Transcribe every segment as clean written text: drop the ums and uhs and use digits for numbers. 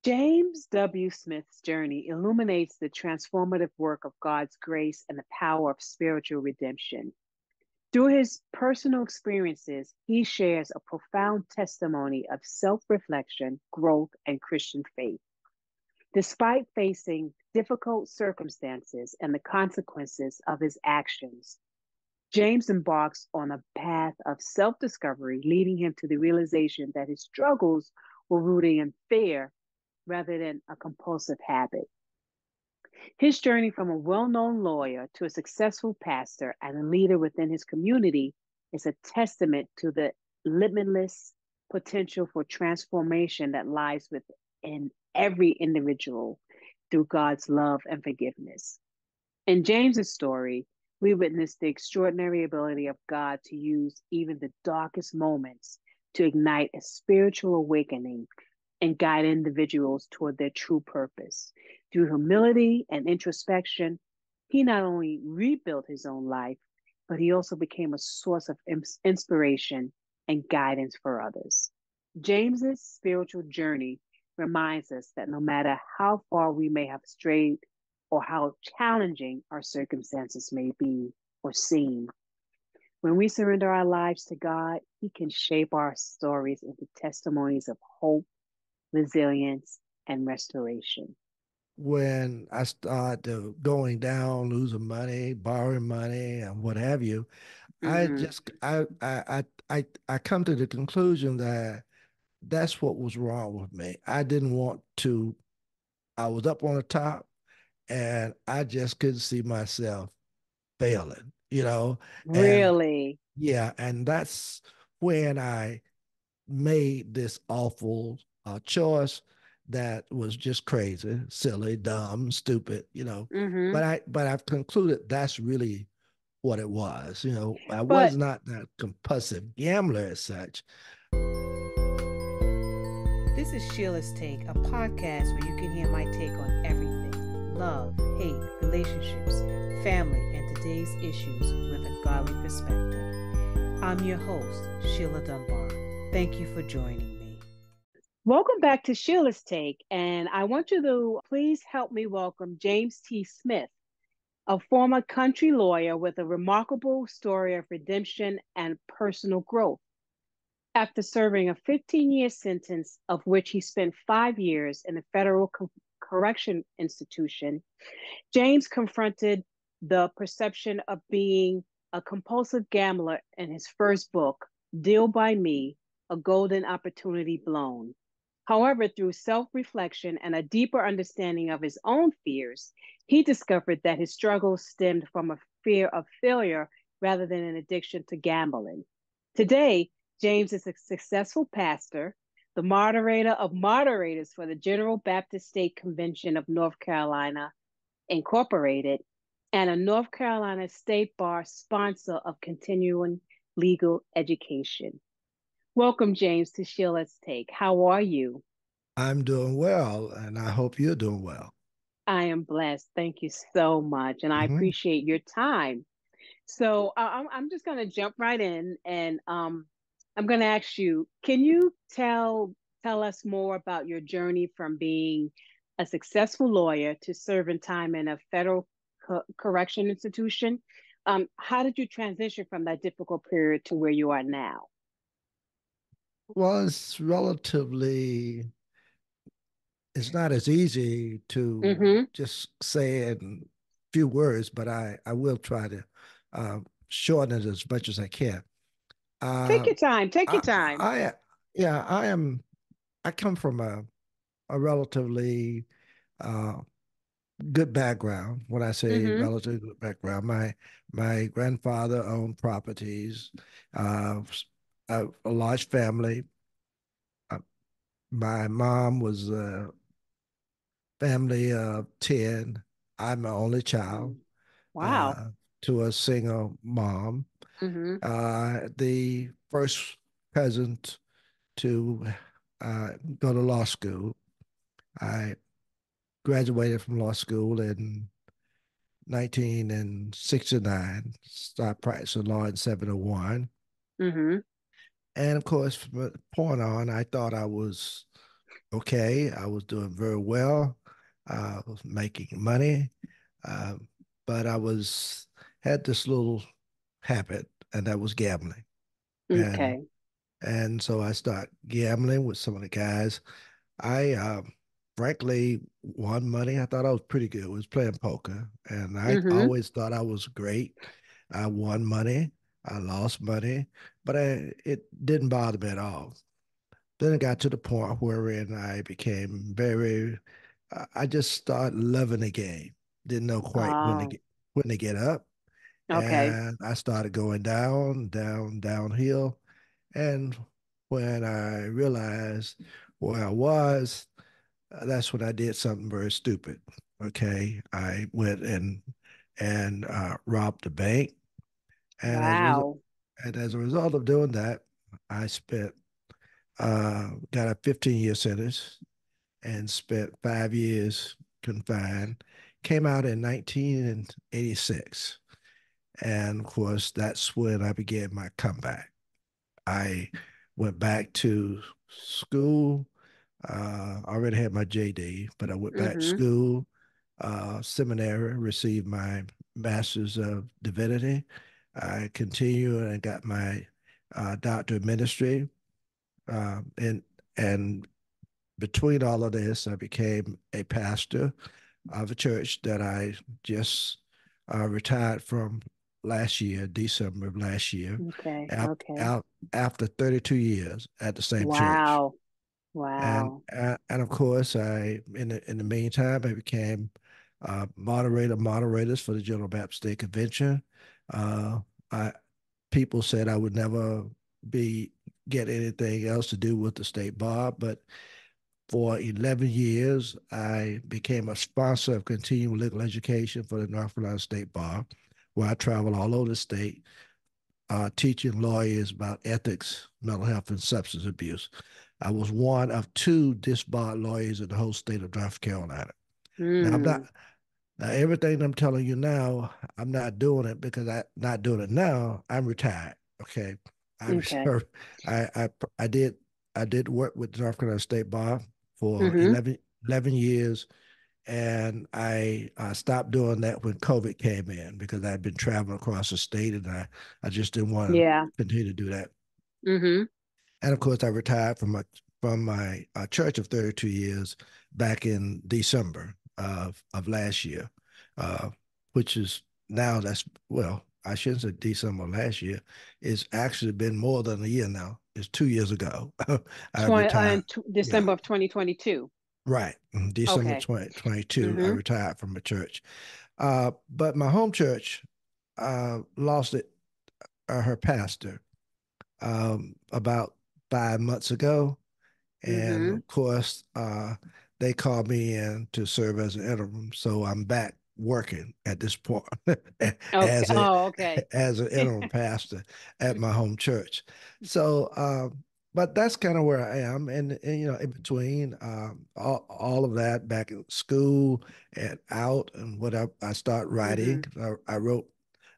James W. Smith's journey illuminates the transformative work of God's grace and the power of spiritual redemption. Through his personal experiences, he shares a profound testimony of self reflection, growth, and Christian faith. Despite facing difficult circumstances and the consequences of his actions, James embarks on a path of self discovery, leading him to the realization that his struggles were rooted in fear rather than a compulsive habit. His journey from a well known lawyer to a successful pastor and a leader within his community is a testament to the limitless potential for transformation that lies within every individual through God's love and forgiveness. In James's story, we witness the extraordinary ability of God to use even the darkest moments to ignite a spiritual awakening and guide individuals toward their true purpose. Through humility and introspection, he not only rebuilt his own life, but he also became a source of inspiration and guidance for others. James's spiritual journey reminds us that no matter how far we may have strayed or how challenging our circumstances may be or seem, when we surrender our lives to God, he can shape our stories into testimonies of hope, resilience, and restoration. When I started going down, losing money, borrowing money, and what have you, I Mm-hmm. just I come to the conclusion that that's what was wrong with me. I didn't want to. I was up on the top, and I just couldn't see myself failing. And Really? yeah, and that's when I made this awful choice that was just crazy, silly, dumb, stupid, Mm-hmm. But I've concluded that's really what it was. I was But not that compulsive gambler as such. This is Sheila's Take, a podcast where you can hear my take on everything: love, hate, relationships, family, and today's issues with a godly perspective. I'm your host, Sheila Dunbar. Thank you for joining me. welcome back to Sheila's Take. And I want you to please help me welcome James T. Smith, a former country lawyer with a remarkable story of redemption and personal growth. After serving a 15-year sentence, of which he spent 5 years in a federal correction institution, James confronted the perception of being a compulsive gambler in his first book, Deal by Me, A Golden Opportunity Blown. However, through self reflection and a deeper understanding of his own fears, he discovered that his struggles stemmed from a fear of failure rather than an addiction to gambling. Today, James is a successful pastor, the moderator of moderators for the General Baptist State Convention of North Carolina, Incorporated, and a North Carolina State Bar sponsor of continuing legal education. Welcome, James, to Sheila's Take. How are you? I'm doing well, and I hope you're doing well. I am blessed. Thank you so much. And I Hmm. appreciate your time. So I'm just going to jump right in and I'm going to ask you, can you tell us more about your journey from being a successful lawyer to serving time in a federal correction institution? How did you transition from that difficult period to where you are now? Well, it's not as easy to Mm-hmm. just say in few words, but I will try to shorten it as much as I can. Take Uh, your time. Take your I, time. yeah, I come from a relatively uh, good background. When I say Mm-hmm. relatively good background, my grandfather owned properties, uh, a large family. Uh, my mom was a family of 10. I'm my only child Wow. uh, to a single mom. Mm-hmm. The first cousin to go to law school. I graduated from law school in 1969, started practicing law in 701. Mm-hmm. And of course, from that point on, I thought I was okay. I was doing very well. I was making money, uh, but I was had this little habit, and that was gambling. And Okay. and so I started gambling with some of the guys. I frankly won money. I thought I was pretty good. I was playing poker, and I Mm-hmm. always thought I was great. I won money. I lost money, but it didn't bother me at all. Then it got to the point wherein I became very. I just started loving the game. Didn't know quite Oh, when to get up, okay. and I started going down, downhill. And when I realized where I was, that's when I did something very stupid. Okay, I went and robbed the bank, and Wow. as a result of doing that, I spent got a 15-year sentence and spent 5 years confined. Came out in 1986, and of course, that's when I began my comeback. I went back to school. I already had my JD, but I went back to Mm-hmm. school, seminary, received my master's of divinity. I continued and got my doctor of ministry. And between all of this, I became a pastor of a church that I just retired from last year, December of last year, Okay. out, Okay. out after 32 years at the same church. Wow. And Wow. and of course, I in the meantime, I became moderators for the General Baptist State Convention. Uh, I People said I would never be get anything else to do with the state bar, but for 11 years, I became a sponsor of continuing legal education for the North Carolina State Bar, where I travel all over the state, teaching lawyers about ethics, mental health, and substance abuse. I was one of two disbarred lawyers in the whole state of North Carolina. Now, I'm not, Mm. now everything I'm telling you now, I'm not doing it because I'm not doing it now. I'm retired. Okay. I Okay. reserved, I, I, I did, I did work with the North Carolina State Bar for Mm-hmm. 11 years. And I stopped doing that when COVID came in because I'd been traveling across the state and I just didn't want to Yeah. continue to do that. Mm-hmm. And of course, I retired from my church of 32 years back in December of last year, uh, which is now well, I shouldn't say December last year. It's actually been more than a year now. It's 2 years ago. I 20 retired. Yeah, December of 2022. right. December Okay. 2022, I Mm-hmm. retired from the church. But my home church lost her pastor about 5 months ago. And Mm-hmm. of course, they called me in to serve as an interim. So I'm back working at this point Okay. as a Oh, okay. as an interim pastor at my home church. So, but that's kind of where I am, and in between all of that, back in school and out and whatever, I start Mm-hmm. writing. I wrote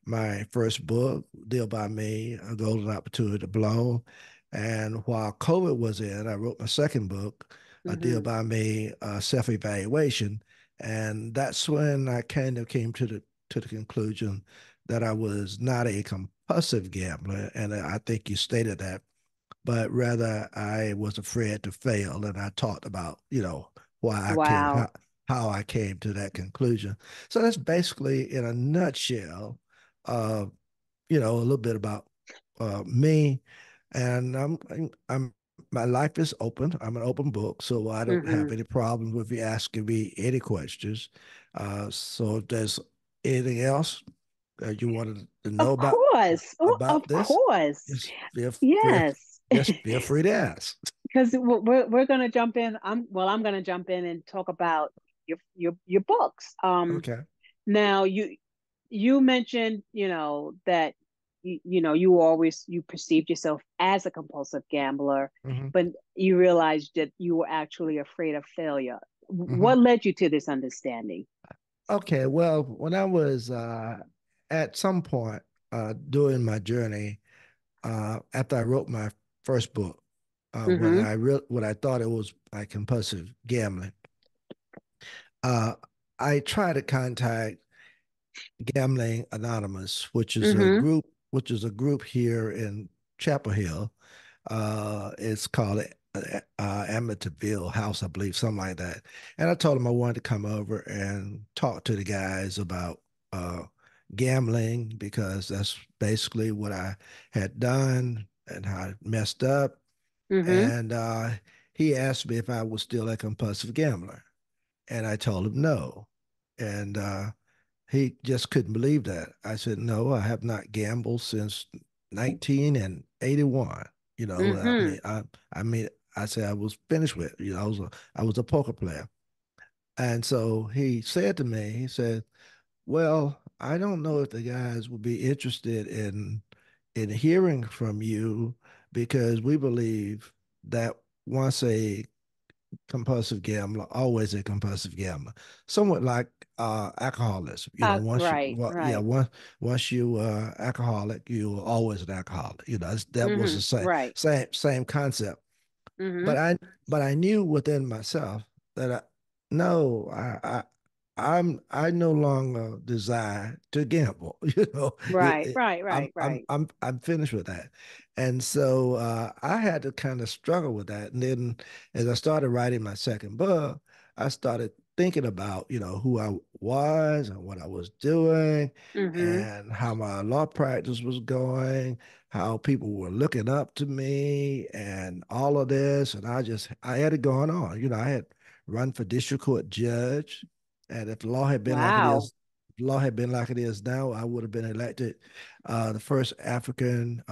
my first book, Deal by Me, A Golden Opportunity to Blow. And while COVID was in, I wrote my second book, A Deal Mm-hmm. by Me, Self Evaluation. And that's when I kind of came to the conclusion that I was not a compulsive gambler. And I think you stated that, but rather I was afraid to fail. And I talked about, why I came, Wow. how I came to that conclusion. So that's basically in a nutshell, uh, a little bit about me, and I'm my life is open. I'm an open book, so I don't Mm-hmm. have any problems with you asking me any questions. So if there's anything else that you wanted to know Of course. Oh, about of this, course. just feel free, Yes. just feel free to ask. Because we're gonna jump in. I'm gonna jump in and talk about your books. Okay. Now you mentioned that you perceived yourself as a compulsive gambler, hmm but you realized that you were actually afraid of failure. hmm What led you to this understanding? Okay. Well, when I was at some point during my journey, after I wrote my first book, Mm-hmm. when I thought it was like compulsive gambling. Uh, I tried to contact Gambling Anonymous, Mm-hmm. which is a group here in Chapel Hill. It's called Amityville House, I believe, something like that. And I told them I wanted to come over and talk to the guys about gambling because that's basically what I had done and how I messed up. Mm-hmm. And he asked me if I was still a compulsive gambler, and I told him no. And he just couldn't believe that. I said, no, I have not gambled since 1981. You know, Mm-hmm. I mean, I said I was finished with. You know, I was a poker player, and so he said to me, he said, "Well, I don't know if the guys will be interested in hearing from you because we believe that once a compulsive gambler, always a compulsive gambler. Somewhat like alcoholism. You know, Right, right. once you alcoholic, you are always an alcoholic. You know, that was Mm-hmm. the Right. same concept. Mm-hmm. But I knew within myself that no, I no longer desire to gamble. You know, Right, right, right, right. I'm finished with that. And so I had to kind of struggle with that. And then as I started writing my second book, I started thinking about, you know, who I was and what I was doing Mm-hmm. and how my law practice was going, how people were looking up to me and all of this. And I had it going on. You know, I had run for district court judge. And if the law had been like it Wow. is, if the law had been like it is now, I would have been elected the first African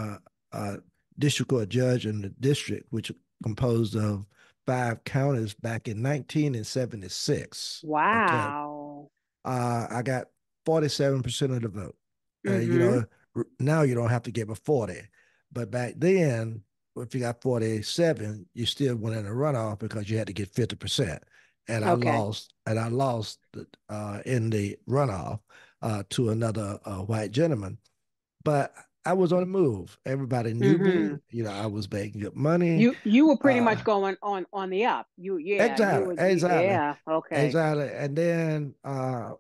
uh, district court judge in the district, which composed of 5 counties back in 1976. Okay. Wow. I got 47% of the vote. You Mm-hmm. know, now you don't have to give a 40. But back then, if you got 47, you still went in a runoff because you had to get 50%. Okay. And I lost in the runoff to another white gentleman. But I was on the move. Everybody knew Mm-hmm. me. You know, I was making good money. You were pretty Uh, much going on the up. You exactly, was exactly. yeah, okay. Exactly. And then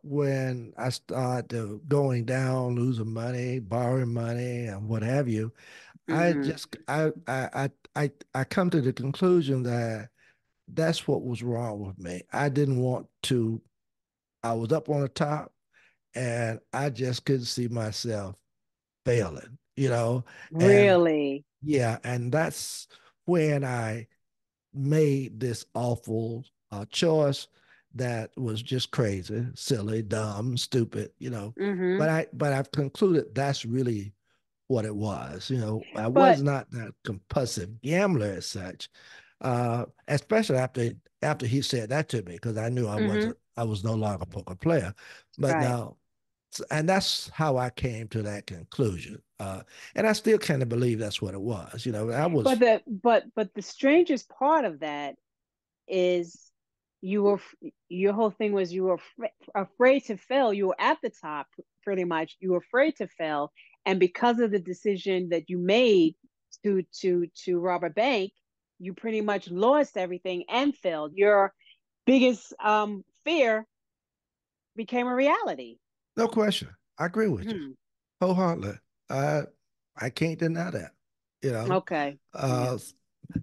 when I started going down, losing money, borrowing money, and what have you, I Mm-hmm. just I come to the conclusion that that's what was wrong with me. I didn't want to. I was up on the top, and I just couldn't see myself failing. You know, and Really? yeah, and that's when I made this awful choice that was just crazy, silly, dumb, stupid, you know. Mm-hmm. But I've concluded that's really what it was. You know, I was But not that compulsive gambler as such. Especially after he said that to me, because I knew mm-hmm. I was no longer a poker player. But Right. now, and that's how I came to that conclusion. And I still kind of believe that's what it was. You know, I But was the strangest part of that is you were your whole thing was you were afraid to fail. You were at the top pretty much. You were afraid to fail, and because of the decision that you made to rob a bank, you pretty much lost everything and failed. Your biggest fear became a reality. no question. I agree with you Hmm. wholeheartedly. I I can't deny that. You know, Okay. Yeah. uh,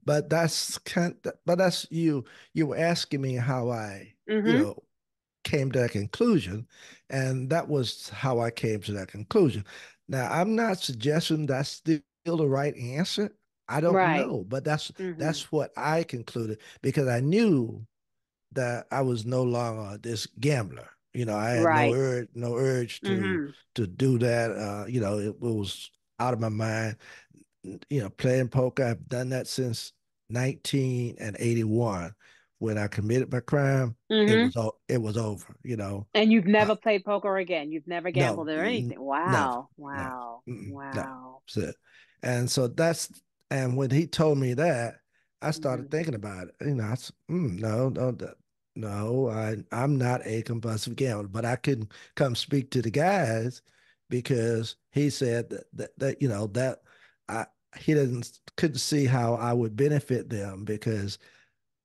but that's you. You were asking me how I, you Mm-hmm. know, came to that conclusion, and that was how I came to that conclusion. Now, I'm not suggesting that's still the right answer. I don't Right. know, but Mm-hmm. that's what I concluded because I knew that I was no longer this gambler. You know, I had Right. no urge Mm-hmm. to do that. You know, it was out of my mind. You know, playing poker, I've done that since 1981. When I committed my crime, Mm-hmm. it was over. You know, And you've uh, never played poker again. You've never no, gambled or anything. never, Wow. no, Wow. no. Wow. So, and so that's and when he told me that, I Mm-hmm. started thinking about it. You know, no, no, no. I'm not a compulsive gambler, but I couldn't come speak to the guys because he said that you know that I he doesn't couldn't see how I would benefit them because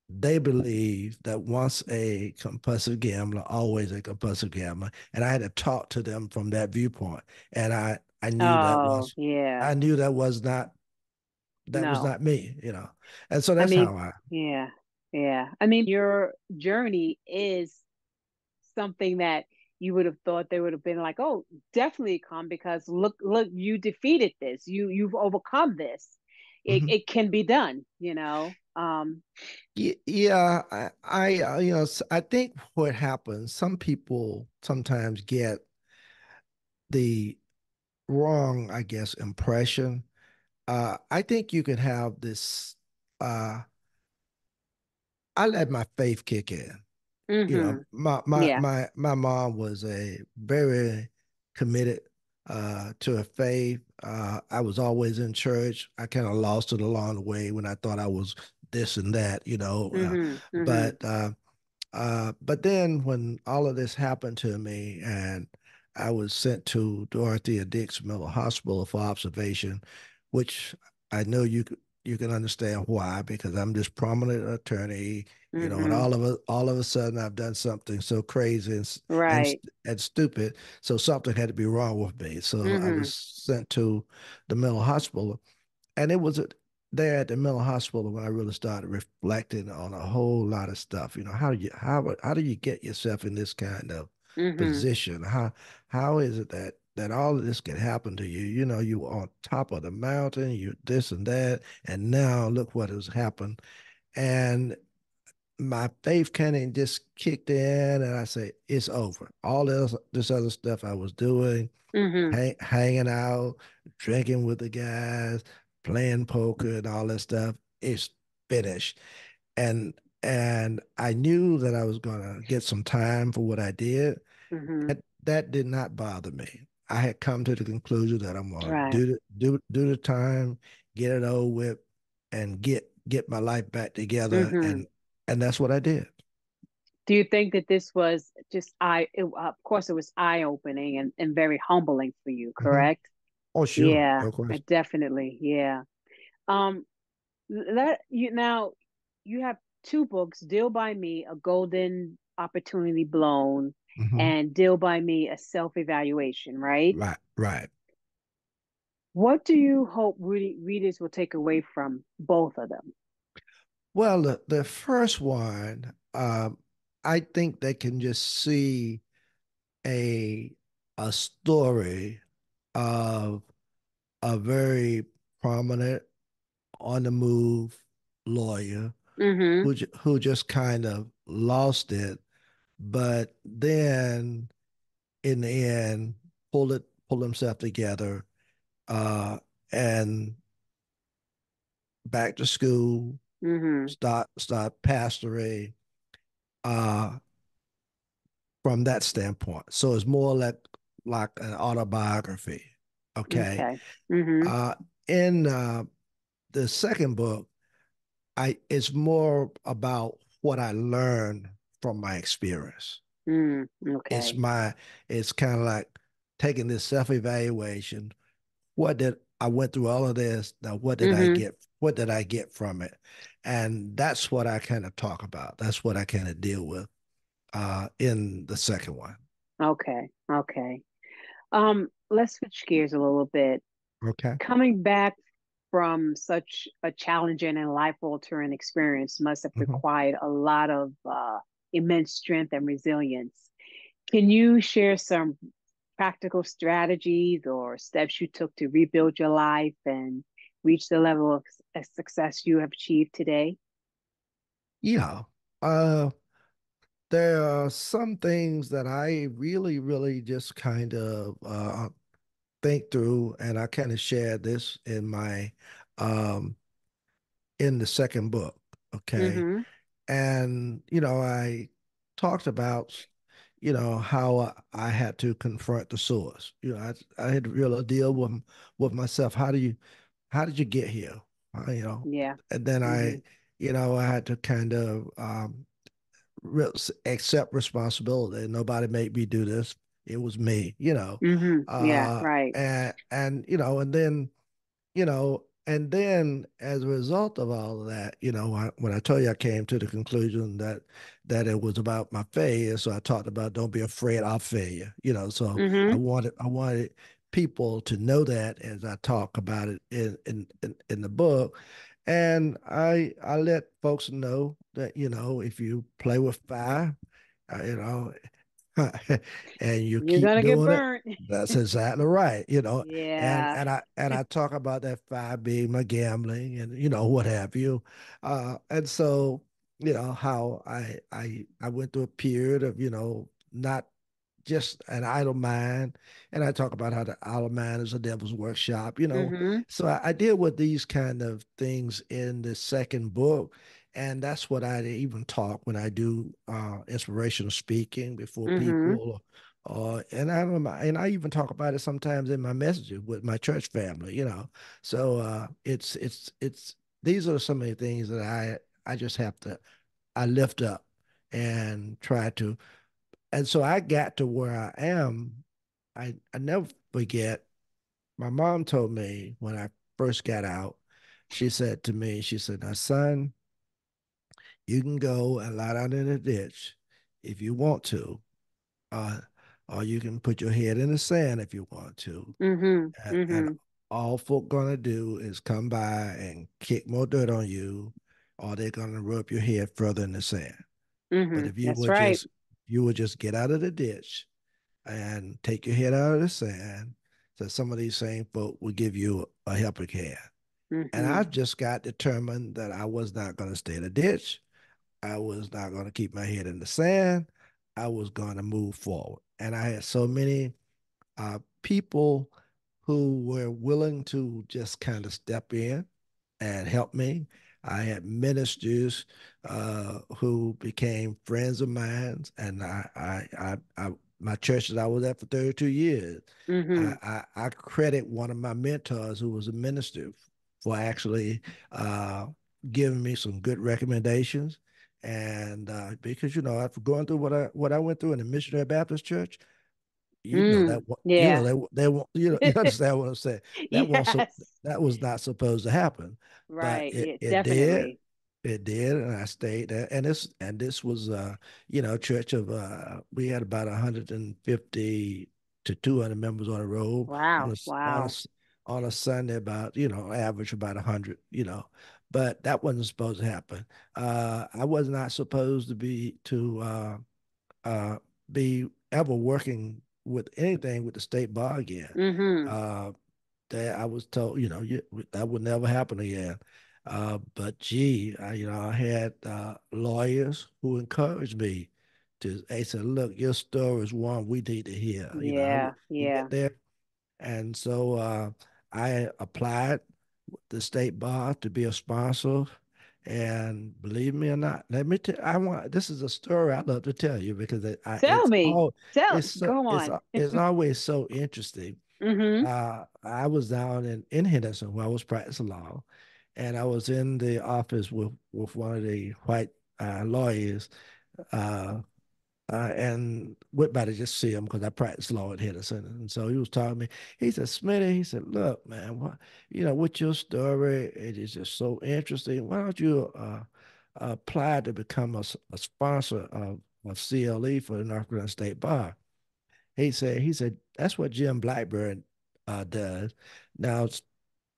they believe that once a compulsive gambler, always a compulsive gambler. And I had to talk to them from that viewpoint. And I knew that Oh, was yeah. I knew that was No. not me, you know. And so I that's mean, how I yeah. Yeah. I mean, your journey is something that you would have thought they would have been like, oh, definitely come because look, you defeated this. You've overcome this. It mhm. it can be done, you know. Yeah, you know, I think what happens, some people sometimes get the wrong, I guess, impression. I think you could have this. Uh, I let my faith kick in. You know, Mm-hmm. Yeah. my mom was a very committed to her faith. I was always in church. I kind of lost it along the way when I thought I was this and that, you know. Mm-hmm. Mm-hmm. But but then when all of this happened to me and I was sent to Dorothea Dix Mental Hospital for observation, which I know you can understand why, because I'm this prominent attorney, you know, and Mm-hmm. all of a sudden I've done something so crazy Right. and stupid. So something had to be wrong with me. So I Mm-hmm. was sent to the mental hospital and it was there at the mental hospital when I really started reflecting on a whole lot of stuff. You know, how do you get yourself in this kind of Mm-hmm. position? How is it that all of this can happen to you? You know, you were on top of the mountain, you this and that, and now look what has happened. And my faith kind of just kicked in, and I say it's over. All this other stuff I was doing, Mm-hmm. hanging out, drinking with the guys, playing poker and all that stuff. It's finished. And and I knew that I was gonna get some time for what I did. Mm-hmm. That did not bother me. I had come to the conclusion that I'm gonna Right. do the time, get it over with, and get my life back together. Mm-hmm. And that's what I did. Do you think that this was just of course it was eye-opening and very humbling for you, Mhm. correct? Oh, sure, Yeah, of course. definitely. Yeah. Um, that you now you have two books, Deal by Me, A Golden Opportunity Blown, Hmm. and Deal by Me, A Self-Evaluation, right? Right, right. What do you hope readers will take away from both of them? Well, the first one, I think they can just see a a story of a very prominent, on the move lawyer Mm-hmm. who just kind of lost it, but then in the end pull himself together, uh, and back to school, Mm-hmm. start pastoring, uh, from that standpoint. So it's more like an autobiography. Okay. Okay. Mm-hmm. Uh, in the second book, I it's more about what I learned from my experience. Mm, It's okay. my it's kind of like taking this self-evaluation. What did I went through all of this? Now what did I Mm-hmm. get? What did I get from it? And that's what I kind of talk about. That's what I kind of deal with in the second one. Okay. Okay. Let's switch gears a little bit. Okay. Coming back from such a challenging and life-altering experience must have Mhm. required a lot of immense strength and resilience. Can you share some practical strategies or steps you took to rebuild your life and reach the level of success you have achieved today? Yeah. Uh, there are some things that I really, really just kind of think through, and I kind of shared this um, in the second book. Okay. Mm-hmm. And, you know, I talked about, you know, how I had to confront the source. You know, I had to really deal with myself. How did you get here? You know, Yeah. and then Mm-hmm. you know, I had to kind of accept responsibility. Nobody made me do this. It was me, you know. Mm-hmm. Yeah. Right. And you know, and then, you know, and then as a result of all of that, when I told you I came to the conclusion that it was about my failure, so I talked about don't be afraid of failure. So Mm-hmm. I wanted people to know that as I talk about it in the book. And I let folks know that, if you play with fire, you know, and you You're keep gonna get doing it, burnt. that's exactly right. And Yeah. I talk about that fire being my gambling and what have you. And so, how I went through a period of, not just an idle mind. And I talk about how the idle mind is a devil's workshop. Mm-hmm. So I deal with these kind of things in the second book. And that's what I even talk when I do inspirational speaking before Mm-hmm. people. And I even talk about it sometimes in my messages with my church family. So it's these are some of the things that I just have to I lift up and try to, and so I got to where I am. I never forget. My mom told me when I first got out, she said to me, she said, "Now, son, you can go and lie down in a ditch if you want to, uh, or you can put your head in the sand if you want to. Mm-hmm. And Mm-hmm. all folk gonna do is come by and kick more dirt on you, or they're gonna rub your head further in the sand. But Mm-hmm. if That's right. you would just get out of the ditch and take your head out of the sand, so some of these same folk will give you a helping hand." And Mm-hmm. I just got determined that I was not going to stay in a ditch. I was not going to keep my head in the sand. I was going to move forward. And I had so many people who were willing to just kind of step in and help me. I had ministers who became friends of mine, and my church that I was at for 32 years. Mm-hmm. I credit one of my mentors who was a minister for actually uh, giving me some good recommendations. And because after going through what I went through in the Missionary Baptist Church, Mm. you know Yeah. they won't you understand what I'm saying. That was so Yes. that was not supposed to happen, but Right. it Yeah, it did. definitely. It did, and I stayed there. And this was church of we had about 150 to 200 members on the road on Wow. a Wow. on a Sunday, about average about 100. But that wasn't supposed to happen. I was not supposed to uh, be ever working with anything with the state bar again. Mm-hmm. Uh, that I was told, that would never happen again. But gee, I had lawyers who encouraged me to. They said, "Look, your story is one we need to hear." Yeah. We Yeah. went there, and so I applied the state bar to be a sponsor. And believe me or not, let me tell. I want. This is a story I love to tell you because Tell me. Go on. it's always so interesting. Mm-hmm. I was down in Henderson where I was practicing law, and I was in the office with one of the white lawyers. Uh, and went by to just see him because I practiced law at Henderson. And so he was talking to me. He said, "Smitty," he said, "Look, man, with your story, it is just so interesting. Why don't you apply to become a sponsor of CLE for the North Carolina State Bar?" He said, "That's what Jim Blackburn does." Now,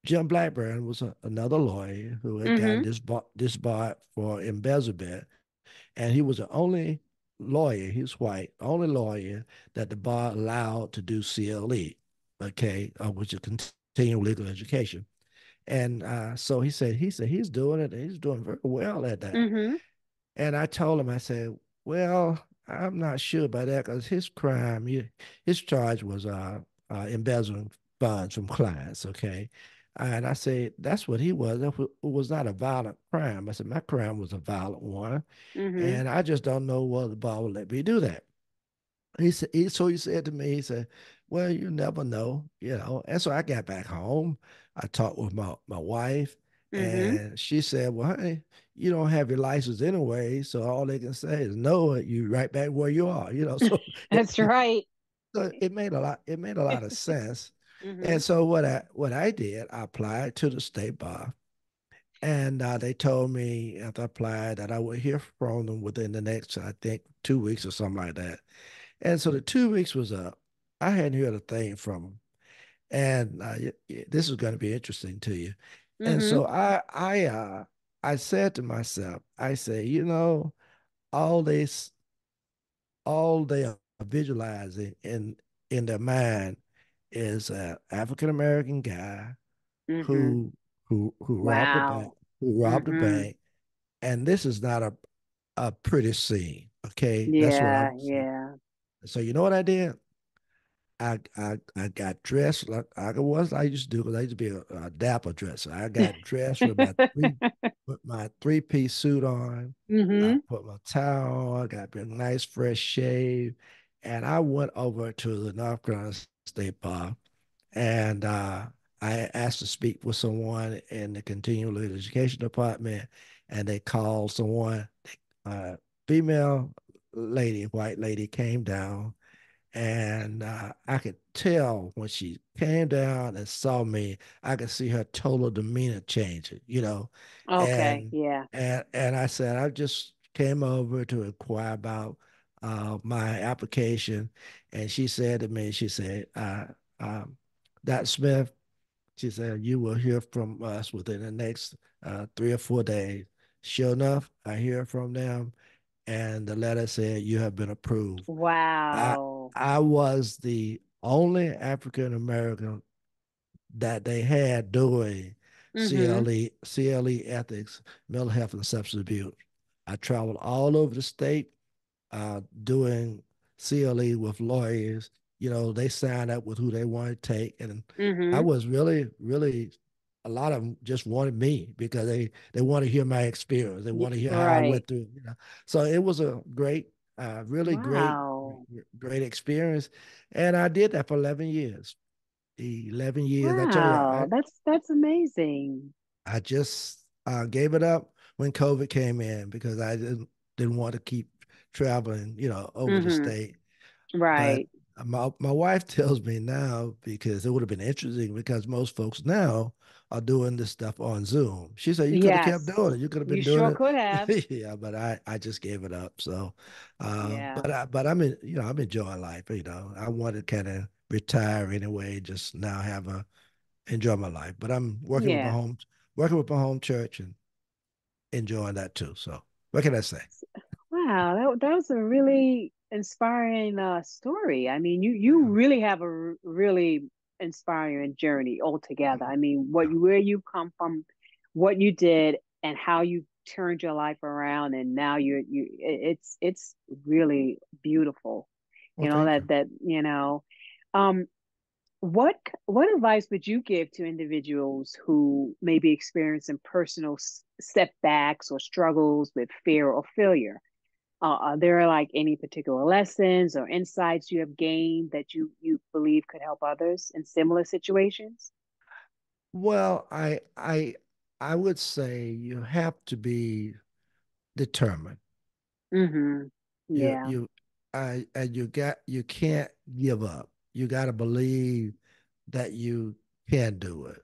Jim Blackburn was another lawyer who had gotten Mm-hmm. disbarred for embezzlement, and he was the only lawyer, he was white, only lawyer that the bar allowed to do CLE, okay, which is continuing legal education. And so he said he's doing it, and he's doing very well at that. Mm-hmm. And I told him, I said, "Well, I'm not sure about that because his charge was embezzling funds from clients, okay." And I said, "That's what he was. That was not a violent crime." I said, "My crime was a violent one, Mm-hmm. and I just don't know whether the bar will let me do that." So he said to me, he said, "Well, you never know." And so I got back home. I talked with my wife, Mm-hmm. and she said, "Well, honey, you don't have your license anyway, so all they can say is no, you right back where you are." So That's right. so it made a lot of sense. Mm-hmm. And so what I did, I applied to the state bar, and they told me after I applied that I would hear from them within the next, I think, 2 weeks or something like that. And so the 2 weeks was up. I hadn't heard a thing from them, and this is going to be interesting to you. And Mm-hmm. so I said to myself, I say, all this, all they are visualizing in their mind is an African American guy Mm-hmm. who who robbed a bank, Wow. Mm-hmm. and this is not a pretty scene. Okay, that's what I Yeah, would say. yeah. So you know what I did? I got dressed like I was I used to do because I used to be a dapper dresser. I got dressed with my three-piece suit on. I Mm-hmm. put my towel on, got a nice fresh shave, and I went over to the North Carolina State Bar, and I asked to speak with someone in the continuing education department, and they called someone, uh, female lady, white lady came down, and I could tell when she came down and saw me, I could see her total demeanor changing. Okay, And yeah. and I said, I just came over to inquire about my application. And she said to me, she said, um, Dr. Smith, she said, you will hear from us within the next 3 or 4 days. Sure enough, I hear from them, and the letter said, you have been approved. I Wow. I was the only African American that they had doing Mm-hmm. CLE ethics, mental health, and substance abuse. I traveled all over the state doing CLE with lawyers. They signed up with who they wanted to take, and I Mm-hmm. was really, really. A lot of them just wanted me because they want to hear my experience. They want to hear how I Right. went through. So it was a great, really great, Wow. great experience, and I did that for 11 years. 11 years. I tell you, Wow. That's amazing. I just gave it up when COVID came in because I didn't want to keep traveling, over the Mm-hmm. state. But Right. my wife tells me now, because it would have been interesting because most folks now are doing this stuff on Zoom. She said you could have kept Yes. doing it. You could have You been doing sure could have. it. Yeah, but I just gave it up. So, Yeah. but I'm enjoying life. I want to kind of retire anyway. Just now enjoy my life. But I'm Yeah. working with my home church and enjoying that too. So what can I say? Wow, that was a really inspiring story. I mean, you Yeah. really have a really inspiring journey altogether. I mean, where you come from, what you did, and how you turned your life around, and now it's really beautiful. Well, thank you. Um, what advice would you give to individuals who may be experiencing personal setbacks or struggles with fear or failure? Are there like any particular lessons or insights you have gained that you believe could help others in similar situations? Well, I would say you have to be determined. Mm-hmm. You Yeah. you and you can't give up. You got to believe that you can do it.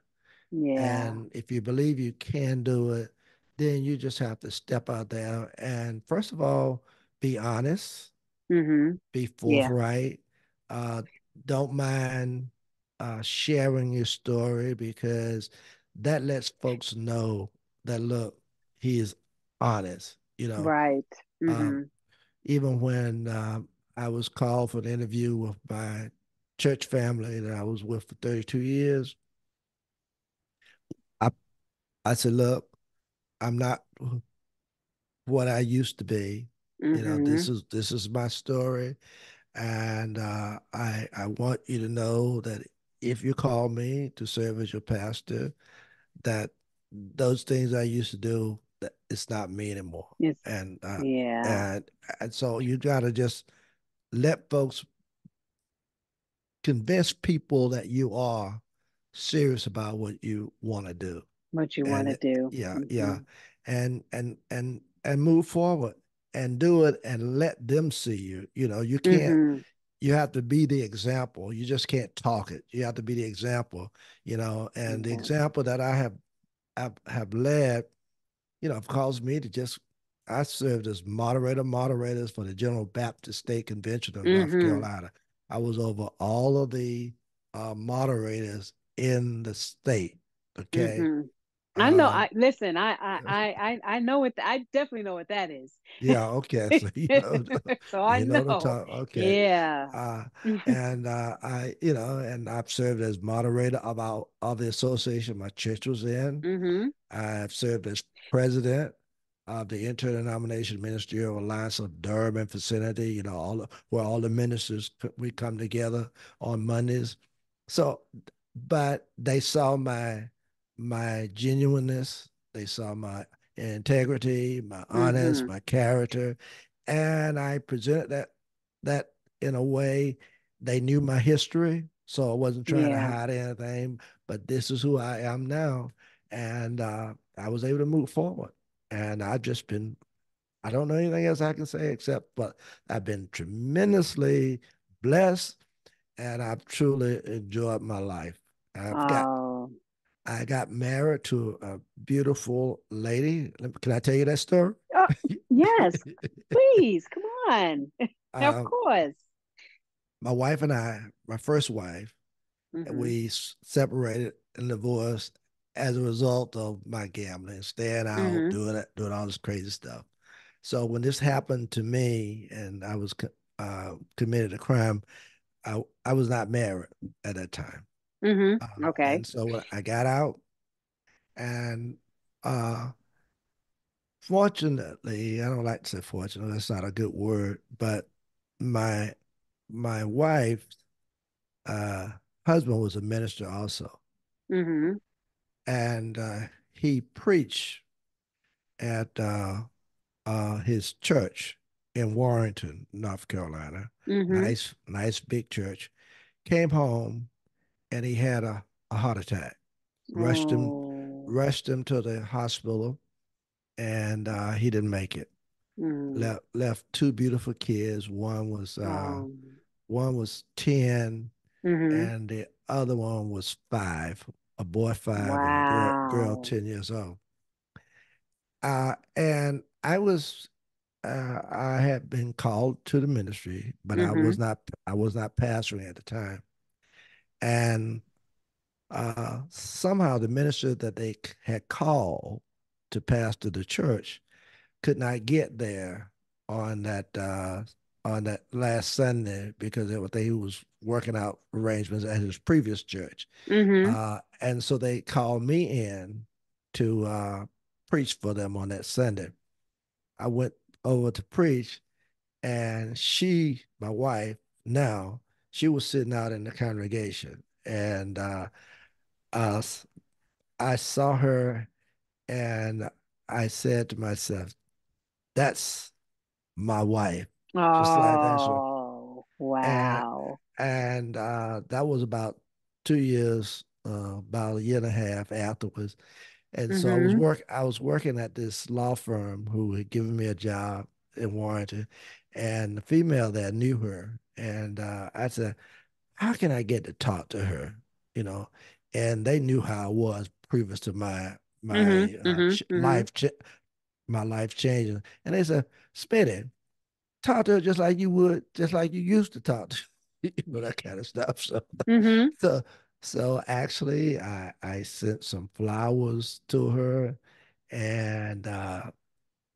Yeah. And if you believe you can do it, then you just have to step out there and first of all, be honest, Mm-hmm. be Yeah. forthright. Uh, don't mind sharing your story because that lets folks know that look, he is honest. Right. Um, Mm-hmm. even when I was called for an interview with my church family that I was with for 32 years, I I said, look, I'm not what I used to be. Mm-hmm. This is my story. And I want you to know that if you call me to serve as your pastor, that those things I used to do, that it's not me anymore. It's And yeah. and and so you gotta just let folks convince people that you are serious about what you want to do. What you want to And do. yeah, Mm-hmm. yeah. And move forward and do it and let them see you. You Mm-hmm. you have to be the example. You just can't talk it. You have to be the example, and the Yeah. example that I have led, have caused me to just I served as moderators for the General Baptist State Convention of North Mm-hmm. Carolina. I was over all of the moderators in the state. Okay. Mm-hmm. I know. Um, I listen. I know what. I definitely know what that is. yeah, okay. So So I you know the know. time. Okay. Yeah. Uh, and and I've served as moderator of the association my church was in. Mm-hmm. I've served as president of the Interdenominational Ministerial Alliance of Durham and vicinity, where all the ministers we come together on Mondays. So, but they saw my genuineness, they saw my integrity, my honest, Mm-hmm. my character, and I presented that in a way they knew my history, so I wasn't trying to Yeah. hide anything. But this is who I am now, and I was able to move forward. And I've just been, I don't know anything else I can say except, but I've been tremendously blessed and I've truly enjoyed my life. I've got, Oh. I got married to a beautiful lady. Can I tell you that story? Oh, yes. Please, come on. Of um, course. my wife and I, my first wife, Mm-hmm. we separated and divorced as a result of my gambling, staying out, Mm-hmm. doing all this crazy stuff. So when this happened to me and I was committed a crime, I was not married at that time. Mm-hmm. Okay. And so when I got out, and uh, fortunately, I don't like to say fortunate, that's not a good word, but my my wife's uh, husband was a minister also. Mm-hmm. And he preached at his church in Warrenton, North Carolina. Mm-hmm. Nice big church. Came home and he had a heart attack. Rushed him, Oh. rushed him to the hospital, and he didn't make it. Mm. Left two beautiful kids. Oh. One was 10, Mm-hmm. and the other one was 5. A boy 5 and a girl Wow. 10 years old. And I had been called to the ministry, but Mm-hmm. I was not pastoring at the time. And somehow the minister that they had called to pastor the church could not get there on that last Sunday because he was working out arrangements at his previous church. Mm-hmm. And so they called me in to preach for them on that Sunday. I went over to preach, and my wife, now, she was sitting out in the congregation, and uh, I saw her, and I said to myself, "That's my wife," just like that. So, Oh, and wow. that was about 2 years, about a year and a half afterwards. And so Mm-hmm. I was working at this law firm who had given me a job in Warrington, and the female there knew her. And I said, "How can I get to talk to her?" You know, and they knew how I was previous to Mm-hmm. Mm-hmm. Mm-hmm. my life changing. And they said, "Smitty, talk to her just like you would, just like you used to talk to, that kind of stuff." So, Mm-hmm. so, so actually, I sent some flowers to her, and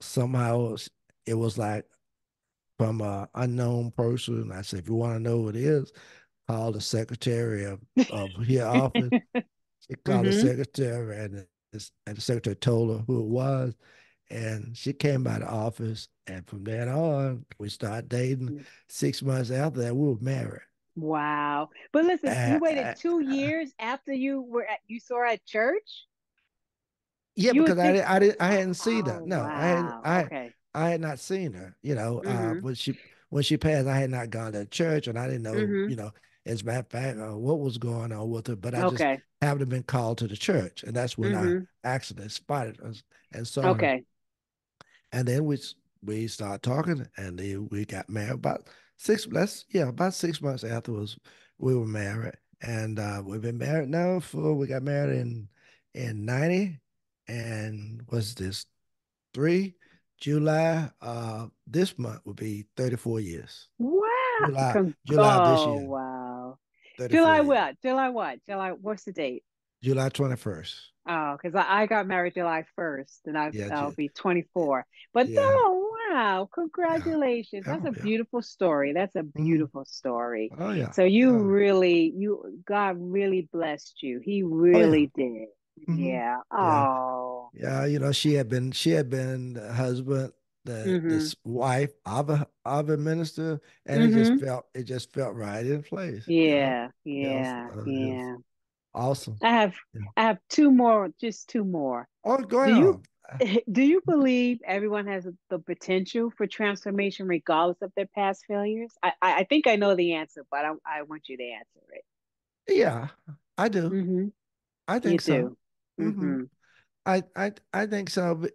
somehow it was like from an unknown person. I said, "If you want to know who it is, call the secretary of her office." She called the Mm-hmm. secretary, and the secretary told her who it was. And she came by the office, and from then on, we started dating. 6 months after that, we were married. Wow. But listen, you waited Uh, 2 years after you saw her at church? yeah, You because would think, I hadn't seen her. oh, No, wow. Okay. I had not seen her. Mm-hmm. When she passed, I had not gone to church, and I didn't know. Mm-hmm. As a matter of fact, what was going on with her. But I just Okay. happened to been called to the church, and that's when I Mm-hmm. actually spotted her and saw her. Okay. And then we started talking, and then we got married about about 6 months afterwards, we were married. And we've been married now for we got married in 90, and what's this? 3 July this month will be 34 years. Wow. July of this Oh, year, wow. 34 July years. what? July what? July, what's the date? July 21st. Oh, because I got married July 1st and Yeah, I'll be 24. But yeah, oh, wow. yeah, Congratulations. That's yeah, a yeah. beautiful story. That's a Mhm. beautiful story. Oh yeah, So yeah. God really blessed you. He Oh yeah. really did. Hmm. Yeah. Yeah. Oh. Yeah, she had been the husband, Mm-hmm. this wife of a minister, and Mm-hmm. it just felt right in place. Yeah. So, Yeah. it was Yeah. awesome. I have Yeah. I have two more, just two more. Oh, go Do you ahead. do you believe everyone has the potential for transformation regardless of their past failures? I think I know the answer, but I want you to answer it. Yeah, I do. Mm-hmm. I You think so. do. Hmm. Mm-hmm. I think so. But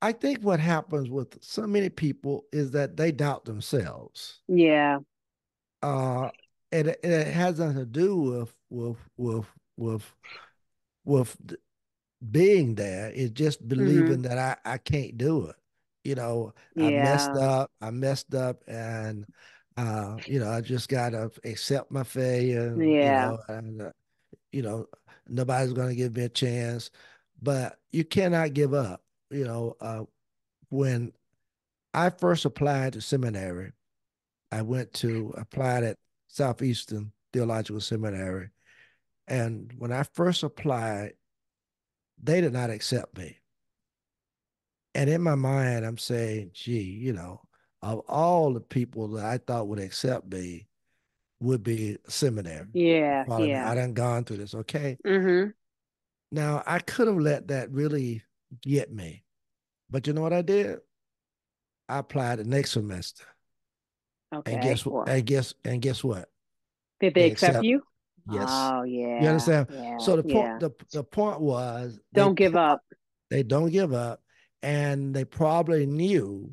I think what happens with so many people is that they doubt themselves. Yeah. Uh, and it has nothing to do with with being there. It's just Mm-hmm. believing that I can't do it. Yeah. I messed up, and I just gotta accept my failure. Yeah. And you know, nobody's gonna give me a chance. But you cannot give up. When I first applied to seminary, I went to applied at Southeastern Theological Seminary. And when I first applied, they did not accept me. And in my mind, I'm saying, gee, of all the people that I thought would accept me would be seminary. You Yeah. follow me? Yeah. I done gone through this. Okay. Mm-hmm. Now I could have let that really get me. But you know what I did? I applied the next semester. And Okay. Well, guess what? did they They accept accept. you? Yes. Oh, You yeah. understand? Yeah. So the point Yeah. the point was Don't give up. they don't give up, and they probably knew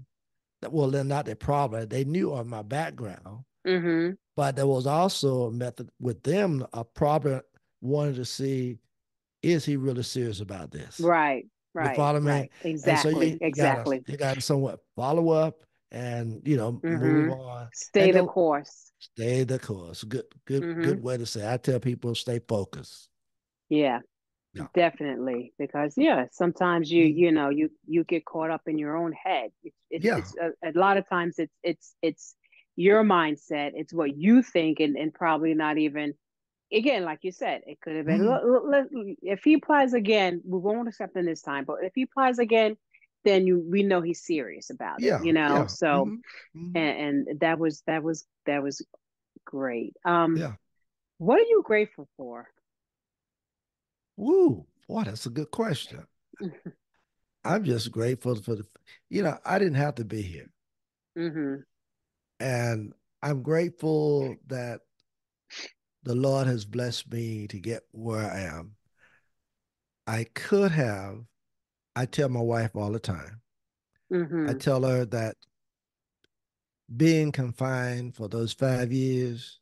that, well, they're not they probably they knew of my background, Mm-hmm. but there was also a method with them. I probably wanted to see, is he really serious about this? Right. You Right. follow me? Right. And so Exactly. you gotta Exactly. you gotta somewhat follow up and move Mm-hmm. on Stay and the don't course. stay the course. Good Mm-hmm. way to say. I tell people stay focused. Yeah. Yeah. Definitely, because yeah, sometimes Mhm. you get caught up in your own head. Yeah. It's a lot of times it's your mindset. It's what you think, and probably not even, again, like you said, it could have been. Mhm. If he applies again, we won't accept him this time. But if he applies again, then we know he's serious about it. Yeah. Yeah. So Hmm. and that was great. Yeah. What are you grateful for? Woo. Boy, that's a good question. I'm just grateful for I didn't have to be here. Mm-hmm. And I'm grateful that the Lord has blessed me to get where I am. I could have, I tell my wife all the time, I Mm-hmm. tell her that being confined for those 5 years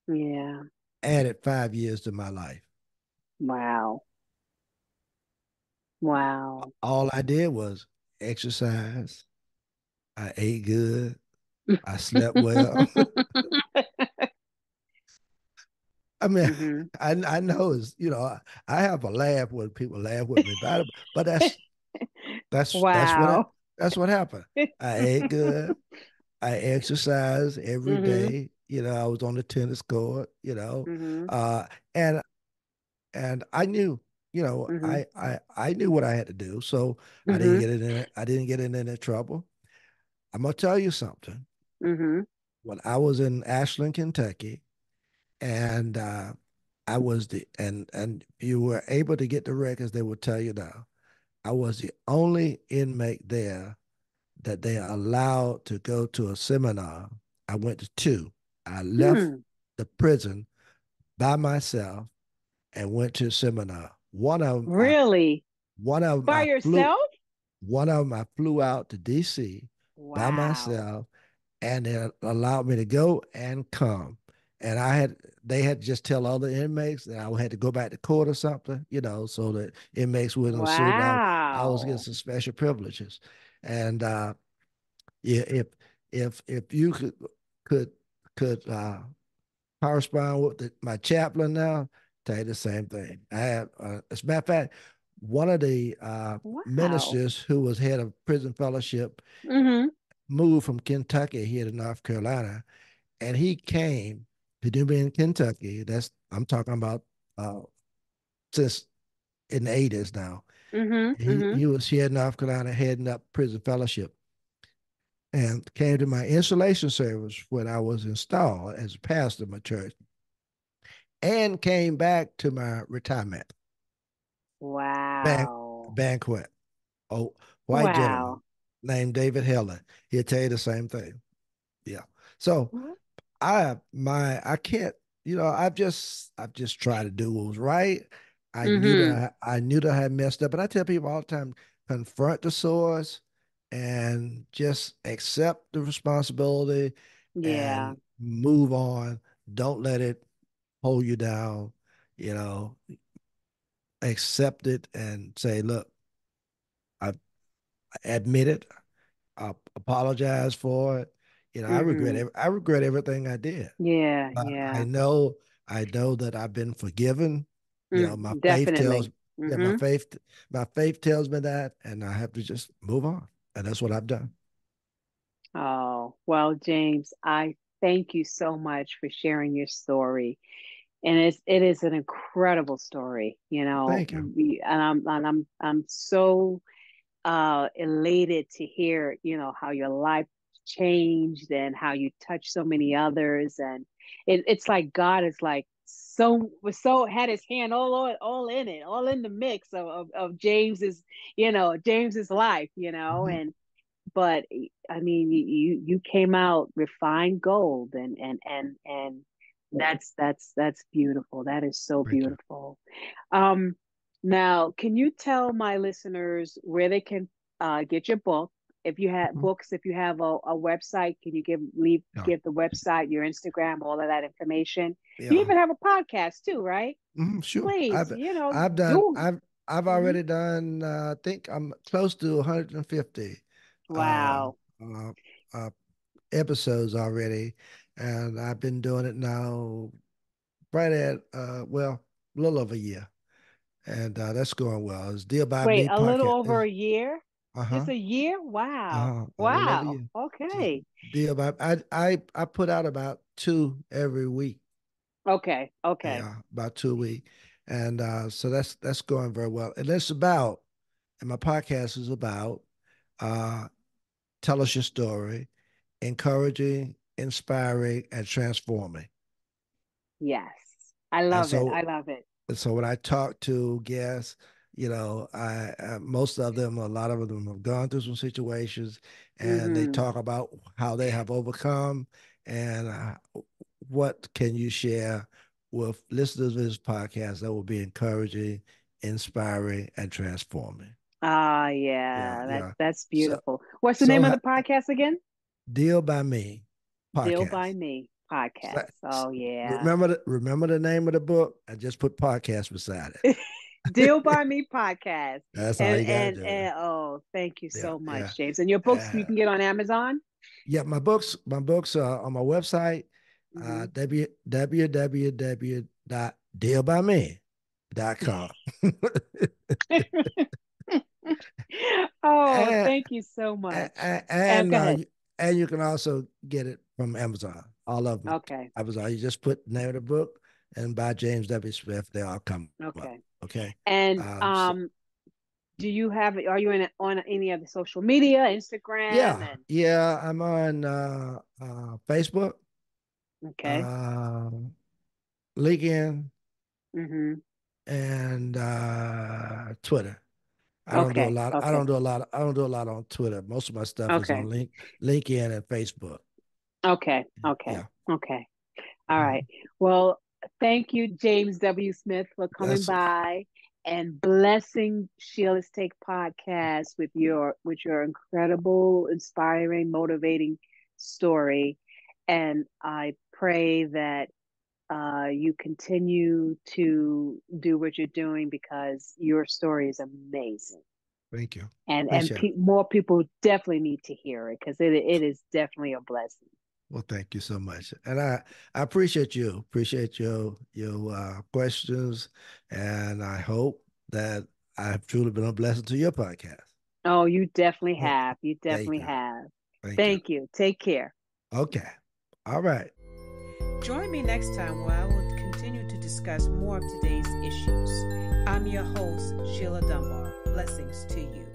Yeah. added 5 years to my life. Wow. Wow. All I did was exercise. I ate good. I slept well. I mean, Hmm. I know I have a laugh when people laugh with me, but Wow. that's what happened. I ate good. I exercised every Hmm. day. I was on the tennis court. Hmm. Uh, and I knew, Hmm. I knew what I had to do, so Hmm. I didn't get in any trouble. I'm gonna tell you something. Hmm. When I was in Ashland, Kentucky, and I was and you were able to get the records, they will tell you now. I was the only inmate there that they allowed to go to a seminar. I went to two. I left Hmm. the prison by myself and went to a seminar. Really? One of them By I flew yourself? one of them I flew out to DC by Wow. myself, and they allowed me to go and come. And they had to just tell other inmates that I had to go back to court or something, so that inmates wouldn't assume I was getting Wow. some special privileges. And yeah, if you could could correspond with my chaplain now, tell you the same thing. I have, as a matter of fact, one of the Wow. ministers who was head of prison fellowship Mm-hmm. moved from Kentucky here to North Carolina, and he came to do me in Kentucky. I'm talking about since in the 80s now. Mm-hmm. Mm-hmm. He was here in North Carolina heading up prison fellowship and came to my installation service when I was installed as a pastor of my church and came back to my retirement ban- Wow. banquet. Oh, white gentleman Wow. named David Helen. He'll tell you the same thing. Yeah. So I can't, I've just tried to do what was right. Mm-hmm. I knew that I had messed up, but I tell people all the time, confront the source and just accept the responsibility Yeah. and move on. Don't let it hold you down. You know, accept it and say, look, I admit it. I apologize for it. Mm-hmm. I regret everything I did. Yeah. But Yeah. I know that I've been forgiven. My faith tells Definitely. yeah, Mm-hmm. my faith tells me that, and I have to just move on. And that's what I've done. Oh, well, James, I thank you so much for sharing your story. And it is an incredible story, Thank you. I'm so elated to hear, how your life changed and how you touched so many others. And it's like God is like was so had his hand all in it, all in the mix of James's life, Mhm. and but I mean, you came out refined gold, and that's beautiful. That is so Thank you. beautiful. Um, Now, can you tell my listeners where they can get your book? If you have Mhm. books, if you have a website, can you Yeah. give the website, your Instagram, all of that information? You Yeah. even have a podcast too, right? Sure. Please, I've done do. I've Mhm. already done I think I'm close to 150 uh, Wow. uh, uh, episodes already, and I've been doing it now right at a little over a year, and that's going well. It's Deal by Wait, Me a little podcast. over a year? Uh-huh. Just a year? Wow. A little over a Wow. year. Just Okay. Deal by I put out about two every week. Okay. Okay. Yeah, about 2 week, and so that's going very well. And my podcast is about uh, tell us your story, encouraging, inspiring, and transforming. Yes. I And love it. so I love it. And so when I talk to guests, most of them, a lot of them have gone through some situations, and they Mm-hmm. talk about how they have overcome, and what can you share with listeners of this podcast that will be encouraging, inspiring, and transforming. Ah, Yeah, yeah. That's yeah. that's So, beautiful. What's the so name of the podcast again? deal by me Deal by podcast. Me So, podcast. Oh yeah. remember the name of the book? I just put podcast beside it. Deal by Me podcast. That's all And you got to and do. and oh, thank you Yeah, so yeah. much, James. And your books you Uh, can get on Amazon? yeah, my books are on my website, Mm-hmm. www.dealbyme.com. Oh, and thank you so much. and Go and, uh, ahead. you- and you can also get it from Amazon. All of them. Okay. Amazon. You just put the name of the book and by James W. Smith. They all come up. Okay. Okay. And So are you on any of the social media, Instagram yeah, and yeah. I'm on Facebook, okay. uh, LinkedIn, Mm-hmm. and Twitter. I don't do a Okay. lot. I Okay. don't do a lot. I don't do a lot on Twitter. Most of my stuff is Okay. on LinkedIn and Facebook. Okay. Okay. Yeah, Okay. All mhm. right. Well, thank you, James W. Smith, for coming That's by and blessing Sheila's Take podcast with your incredible, inspiring, motivating story. And I pray that you continue to do what you're doing, because your story is amazing. Thank you. And Appreciate it. more people definitely need to hear it, because it is definitely a blessing. Well, thank you so much, and I appreciate your questions, and I hope that I've truly been a blessing to your podcast. Oh, you definitely Oh, have. You thank definitely you, have. thank you. Thank you. Take care. Okay, all right. Join me next time where I will continue to discuss more of today's issues. I'm your host, Sheila Dunbar. Blessings to you.